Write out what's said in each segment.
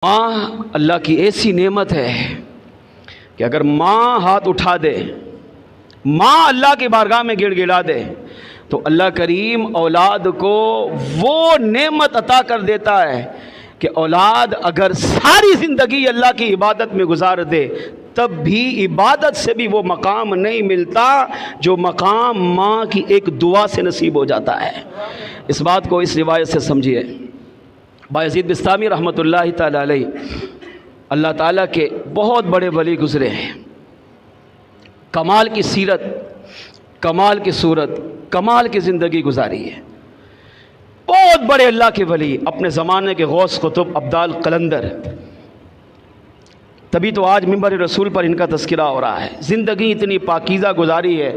माँ अल्लाह की ऐसी नेमत है कि अगर माँ हाथ उठा दे, माँ अल्लाह की बारगाह में गिड़गिड़ा दे तो अल्लाह करीम औलाद को वो नेमत अता कर देता है कि औलाद अगर सारी ज़िंदगी अल्लाह की इबादत में गुजार दे तब भी इबादत से भी वो मकाम नहीं मिलता जो मकाम माँ की एक दुआ से नसीब हो जाता है। इस बात को इस रिवायत से समझिए। बायज़ीद बिस्तामी रहमतुल्लाहि ताला अलैह अल्लाह ताला के बहुत बड़े वली गुज़रे हैं। कमाल की सीरत, कमाल की सूरत, कमाल की ज़िंदगी गुजारी है। बहुत बड़े अल्लाह के वली, अपने ज़माने के गौस कुतुब अब्दाल कलंदर। तभी तो आज मिंबर रसूल पर इनका तज़किरा हो रहा है। ज़िंदगी इतनी पाकीज़ा गुजारी है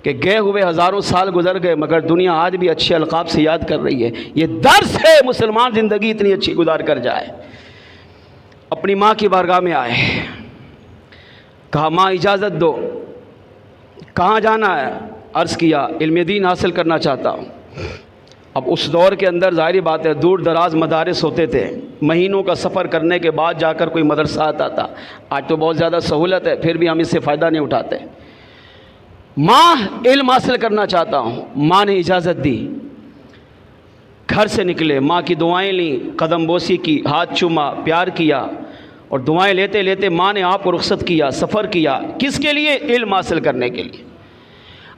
कि गए हुए हज़ारों साल गुजर गए मगर दुनिया आज भी अच्छे अलक़ाब से याद कर रही है। ये दर्स है मुसलमान ज़िंदगी इतनी अच्छी गुजार कर जाए। अपनी माँ की बारगाह में आए, कहा माँ इजाज़त दो, कहाँ जाना है? अर्ज़ किया इल्म दीन हासिल करना चाहता हूँ। अब उस दौर के अंदर ज़ाहिर बात है दूर दराज मदारिस होते थे, महीनों का सफ़र करने के बाद जाकर कोई मदरसा आता था। आज तो बहुत ज़्यादा सहूलत है फिर भी हम इससे फ़ायदा नहीं उठाते। माँ इल्म हासिल करना चाहता हूँ। माँ ने इजाज़त दी, घर से निकले, माँ की दुआएं ली, कदम बोसी की, हाथ चूमा, प्यार किया और दुआएं लेते लेते माँ ने आपको रुखसत किया, सफ़र किया। किसके लिए? इल्म हासिल करने के लिए।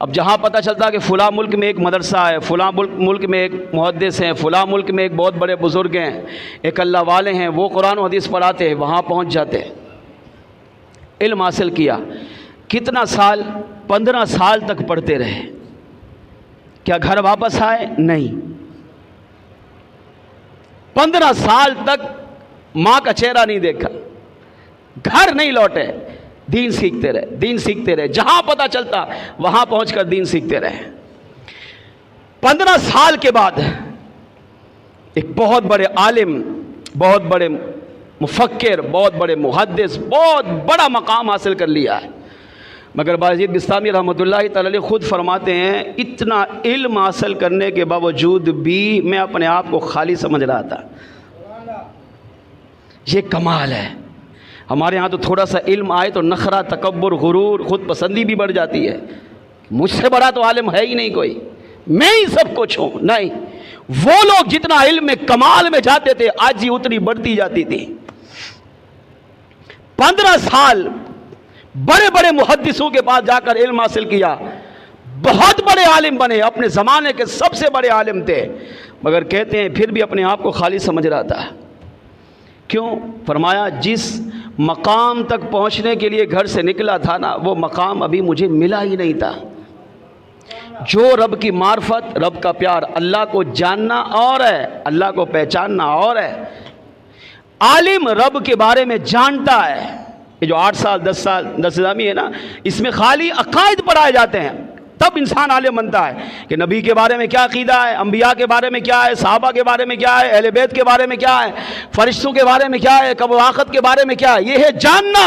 अब जहाँ पता चलता कि फ़लाँ मुल्क में एक मदरसा है, फ़लाँ मुल्क में एक मुहद्दिस हैं, फ़लाँ मुल्क में एक बहुत बड़े बुज़ुर्ग हैं, एक अल्लाह वाले हैं, वो कुरान और हदीस पढ़ाते हैं, वहाँ पहुँच जाते हैं। इल्म हासिल किया। कितना साल? 15 साल तक पढ़ते रहे। क्या घर वापस आए? नहीं। 15 साल तक माँ का चेहरा नहीं देखा, घर नहीं लौटे, दीन सीखते रहे, दीन सीखते रहे। जहां पता चलता वहां पहुंचकर दीन सीखते रहे। 15 साल के बाद एक बहुत बड़े आलिम, बहुत बड़े मुफक्किर, बहुत बड़े मुहद्दिस, बहुत बड़ा मकाम हासिल कर लिया है। मगर बायज़ीद बिस्तामी रहमतुल्लाहि ताला अलैह खुद फरमाते हैं इतना इल्म हासिल करने के बावजूद भी मैं अपने आप को खाली समझ रहा था। ये कमाल है। हमारे यहाँ तो थोड़ा सा इल्म आए तो नखरा, तकब्बुर, गुरूर, खुद पसंदी भी बढ़ जाती है। मुझसे बड़ा तो आलिम है ही नहीं कोई, मैं ही सब कुछ हूँ। नहीं, वो लोग जितना इल्म में कमाल में जाते थे आज ही उतनी बढ़ती जाती थी। 15 साल बड़े बड़े मुहद्दिसों के पास जाकर इल्म हासिल किया, बहुत बड़े आलिम बने, अपने ज़माने के सबसे बड़े आलिम थे। मगर कहते हैं फिर भी अपने आप को खाली समझ रहा था। क्यों? फरमाया जिस मकाम तक पहुंचने के लिए घर से निकला था ना, वो मकाम अभी मुझे मिला ही नहीं था। जो रब की मार्फत, रब का प्यार, अल्लाह को जानना और है, अल्लाह को पहचानना और है। आलिम रब के बारे में जानता है। ये जो 8 साल 10 साल 10 इज़ामी है ना, इसमें खाली अकायद पढ़ाए जाते हैं, तब इंसान आलिम बनता है कि नबी के बारे में क्या अकीदा है, अंबिया के बारे में क्या है, सहाबा के बारे में क्या है, अहले बैत के बारे में क्या है, फरिश्तों के बारे में क्या है, कब्र आखिरत के बारे में क्या है। ये है जानना।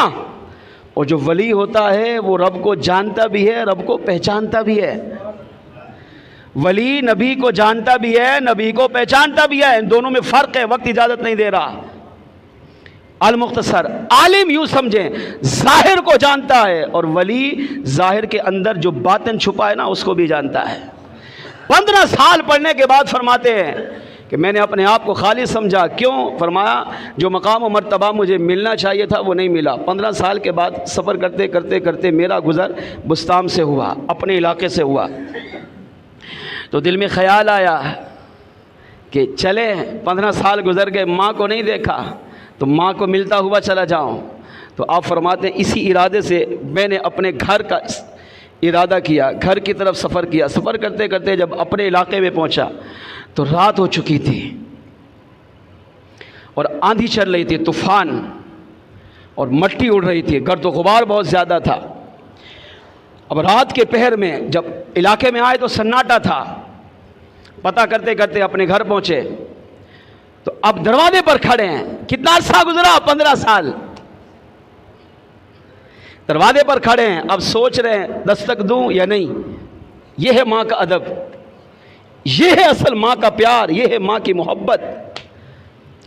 और जो वली होता है वो रब को जानता भी है, रब को पहचानता भी है। वली नबी को जानता भी है, नबी को पहचानता भी है। इन दोनों में फ़र्क है, वक्त इजाज़त नहीं दे रहा। अल मुख्तसर, आलिम यूँ समझें ज़ाहिर को जानता है और वली ज़ाहिर के अंदर जो बातिन छुपा है ना उसको भी जानता है। 15 साल पढ़ने के बाद फरमाते हैं कि मैंने अपने आप को खाली समझा। क्यों? फरमाया जो मकाम व मर्तबा मुझे मिलना चाहिए था वो नहीं मिला। 15 साल के बाद सफ़र करते करते करते मेरा गुज़र बुस्तान से हुआ, अपने इलाके से हुआ। तो दिल में ख़याल आया कि चले 15 साल गुज़र गए, माँ को नहीं देखा तो माँ को मिलता हुआ चला जाऊँ। तो आप फरमाते हैं इसी इरादे से मैंने अपने घर का इरादा किया, घर की तरफ सफ़र किया। सफ़र करते करते जब अपने इलाके में पहुँचा तो रात हो चुकी थी और आंधी चल रही थी, तूफ़ान, और मट्टी उड़ रही थी, गर्द गुबार बहुत ज़्यादा था। अब रात के पहर में जब इलाके में आए तो सन्नाटा था। पता करते करते अपने घर पहुँचे तो अब दरवाजे पर खड़े हैं। कितना अर्सा गुजरा? 15 साल। दरवाजे पर खड़े हैं, अब सोच रहे हैं दस्तक दूं या नहीं। यह है माँ का अदब, यह है असल माँ का प्यार, यह है माँ की मोहब्बत।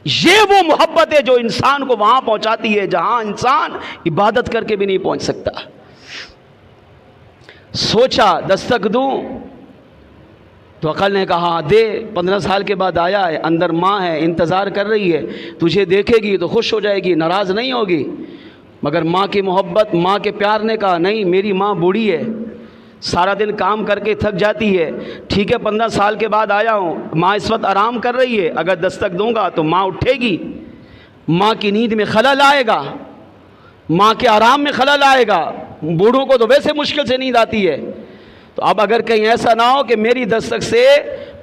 ये वो मोहब्बत है जो इंसान को वहां पहुंचाती है जहां इंसान इबादत करके भी नहीं पहुंच सकता। सोचा दस्तक दूं तो अकल ने कहा दे। 15 साल के बाद आया है, अंदर माँ है, इंतज़ार कर रही है, तुझे देखेगी तो खुश हो जाएगी, नाराज़ नहीं होगी। मगर माँ की मोहब्बत, माँ के प्यार ने कहा नहीं, मेरी माँ बूढ़ी है, सारा दिन काम करके थक जाती है, ठीक है 15 साल के बाद आया हूँ, माँ इस वक्त आराम कर रही है, अगर दस्तक दूंगा तो माँ उठेगी, माँ की नींद में खलल आएगा, माँ के आराम में खलल आएगा। बूढ़ों को तो वैसे मुश्किल से नींद आती है, तो अब अगर कहीं ऐसा ना हो कि मेरी दस्तक से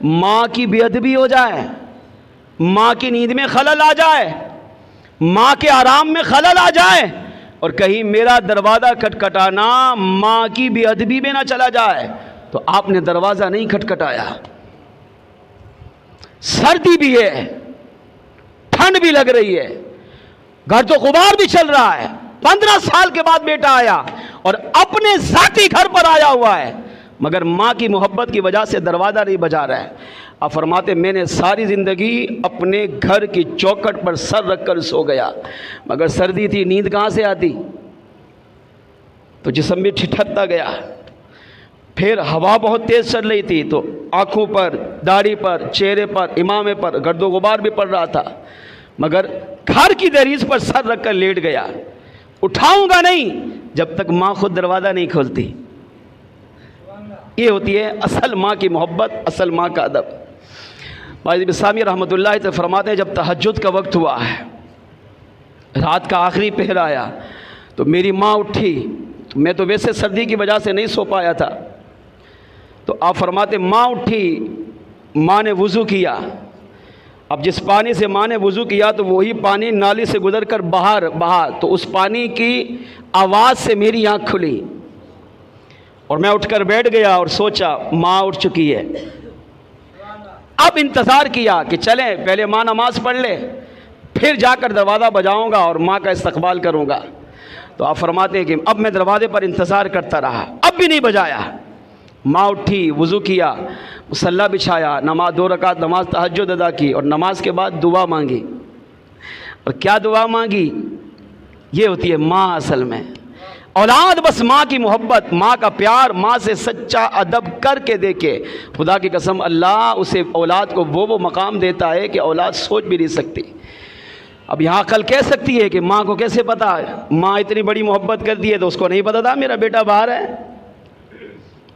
माँ की बेअदबी हो जाए, माँ की नींद में खलल आ जाए, माँ के आराम में खलल आ जाए, और कहीं मेरा दरवाज़ा खटखटाना माँ की बेअदबी में ना चला जाए, तो आपने दरवाज़ा नहीं खटखटाया। सर्दी भी है, ठंड भी लग रही है, घर तो गुबार भी चल रहा है, 15 साल के बाद बेटा आया और अपने जाती घर पर आया हुआ है, मगर माँ की मोहब्बत की वजह से दरवाज़ा नहीं बजा रहा है। आप फरमाते मैंने सारी ज़िंदगी अपने घर की चौखट पर सर रखकर सो गया, मगर सर्दी थी, नींद कहाँ से आती, तो जिस्म भी ठिठकता गया। फिर हवा बहुत तेज़ चल रही थी, तो आँखों पर, दाढ़ी पर, चेहरे पर, इमामे पर गर्दो गुबार भी पड़ रहा था, मगर घर की दहलीज पर सर रखकर लेट गया। उठाऊंगा नहीं जब तक माँ खुद दरवाज़ा नहीं खोलती। ये होती है असल माँ की मोहब्बत, असल माँ का अदब। वाजिद बिस्तामी रहमतुल्लाह से फरमाते हैं जब तहज्जुद का वक्त हुआ है, रात का आखिरी पहर आया, तो मेरी माँ उठी, तो मैं तो वैसे सर्दी की वजह से नहीं सो पाया था, तो आप फरमाते माँ उठी, माँ ने वज़ू किया। अब जिस पानी से माँ ने वज़ू किया तो वही पानी नाली से गुजर कर बाहर बहा, तो उस पानी की आवाज़ से मेरी आँख खुली और मैं उठकर बैठ गया और सोचा माँ उठ चुकी है। अब इंतज़ार किया कि चलें पहले माँ नमाज़ पढ़ ले, फिर जाकर दरवाज़ा बजाऊंगा और माँ का इस्तकबाल करूंगा। तो आप फरमाते हैं कि अब मैं दरवाजे पर इंतज़ार करता रहा, अब भी नहीं बजाया। माँ उठी, वज़ू किया, मुसल्ला बिछाया, नमाज 2 रकात नमाज तहज्जुद अदा की और नमाज के बाद दुआ मांगी। और क्या दुआ मांगी? ये होती है माँ असल में। औलाद बस माँ की मोहब्बत, माँ का प्यार, माँ से सच्चा अदब करके देखे, खुदा की कसम अल्लाह उसे औलाद को वो मकाम देता है कि औलाद सोच भी नहीं सकती। अब यहाँ कल कह सकती है कि माँ को कैसे पता, माँ इतनी बड़ी मोहब्बत करती है तो उसको नहीं पता था मेरा बेटा बाहर है,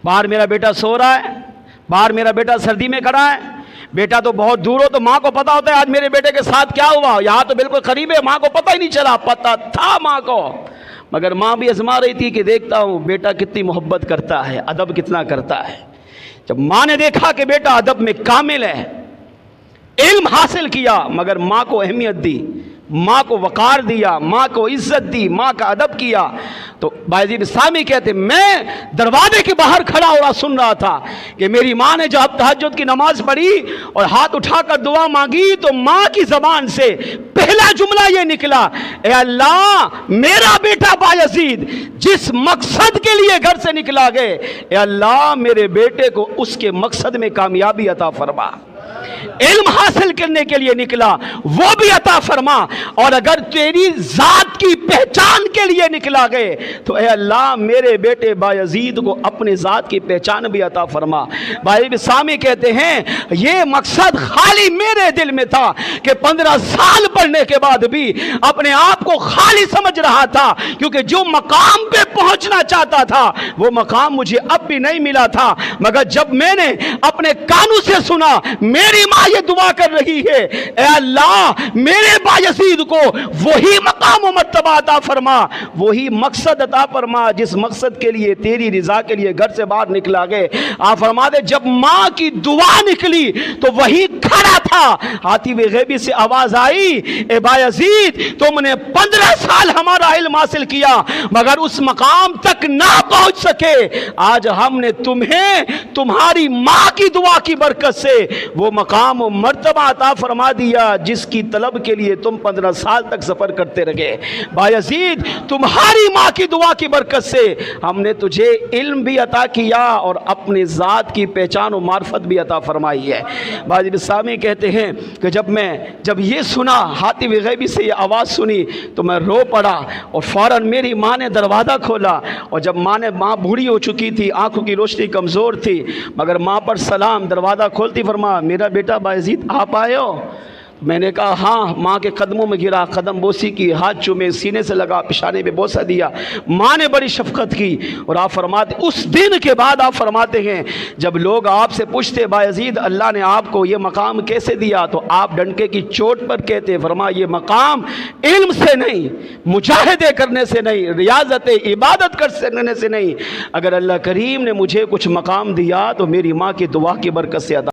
बाहर मेरा बेटा सो रहा है, बाहर मेरा बेटा सर्दी में खड़ा है। बेटा तो बहुत दूर हो तो माँ को पता होता है आज मेरे बेटे के साथ क्या हुआ, यहाँ तो बिल्कुल करीब है, माँ को पता ही नहीं चला। पता था माँ को, मगर माँ भी आजमा रही थी कि देखता हूँ बेटा कितनी मोहब्बत करता है, अदब कितना करता है। जब माँ ने देखा कि बेटा अदब में कामिल है, इल्म हासिल किया, मगर माँ को अहमियत दी, माँ को वक़ार दिया, माँ को इज्जत दी, माँ का अदब किया, तो वाजिद बिस्तामी कहते मैं दरवाजे के बाहर खड़ा हुआ सुन रहा था कि मेरी माँ ने जब तहज्जुद की नमाज पढ़ी और हाथ उठाकर दुआ मांगी तो माँ की ज़बान से पहला जुमला ये निकला, ए अल्लाह मेरा बेटा बायजीद जिस मकसद के लिए घर से निकला गए, ए अल्लाह मेरे बेटे को उसके मकसद में कामयाबी अता फरमा। इल्म हासिल करने के लिए निकला वो भी अता फरमा, और अगर तेरी जात की पहचान के लिए निकला गए तो ए अल्लाह मेरे बेटे बायजीद को अपनी जात की पहचान भी अता फरमा। भाई बिस्तामी कहते हैं ये मकसद खाली मेरे दिल में था कि 15 साल पढ़ने के बाद भी अपने आप को खाली समझ रहा था, क्योंकि जो मकाम पे पहुंचना चाहता था वो मकाम मुझे अब भी नहीं मिला था। मगर जब मैंने अपने कानों से सुना मेरी माँ ये दुआ कर रही है, ए अल्लाह मेरे बायजीद को वही मकाम व मर्तबा अता फरमा, वही मकसद अता फरमा जिस मकसद के लिए तेरी रिजा के लिए घर से बाहर निकला गए। आप फरमाते जब माँ की दुआ निकली तो वही खड़ा था, हाथी व गैबी से आवाज आई, ए बायजीद तुमने 15 साल हमारा इल्म हासिल किया मगर उस मकाम तक ना पहुंच सके, आज हमने तुम्हें तुम्हारी माँ की दुआ की बरकत से वो मकाम और मर्तबा अता फरमा दिया जिसकी तलब के लिए तुम 15 साल तक सफ़र करते रहे। बायज़ीद, तुम्हारी माँ की दुआ की बरकत से हमने तुझे इल्म भी अता किया और अपनी ज़ात की पहचान और मार्फत भी अता फरमाई है। बाज़ सामी कहते हैं कि जब ये सुना, हातिब गैबी से ये आवाज़ सुनी तो मैं रो पड़ा और फ़ौरन मेरी माँ ने दरवाज़ा खोला। और जब माँ बूढ़ी हो चुकी थी, आंखों की रोशनी कमज़ोर थी, मगर माँ पर सलाम, दरवाज़ा खोलती फरमा, मेरा बेटा बायज़ीद आप आए हो? मैंने कहा हाँ। माँ के कदमों में गिरा, कदम बोसी की, हाथ चूमे, सीने से लगा, पिशाने पे बोसा दिया। माँ ने बड़ी शफकत की। और आप फरमाते, उस दिन के बाद आप फरमाते हैं, जब लोग आपसे पूछते बायज़ीद अल्लाह ने आपको ये मकाम कैसे दिया, तो आप डंके की चोट पर कहते, फरमा ये मकाम इल्म से नहीं, मुजाहिदे करने से नहीं, रियाज़त इबादत करने से नहीं, अगर अल्लाह करीम ने मुझे कुछ मकाम दिया तो मेरी माँ की दुआ की बरकत से अदा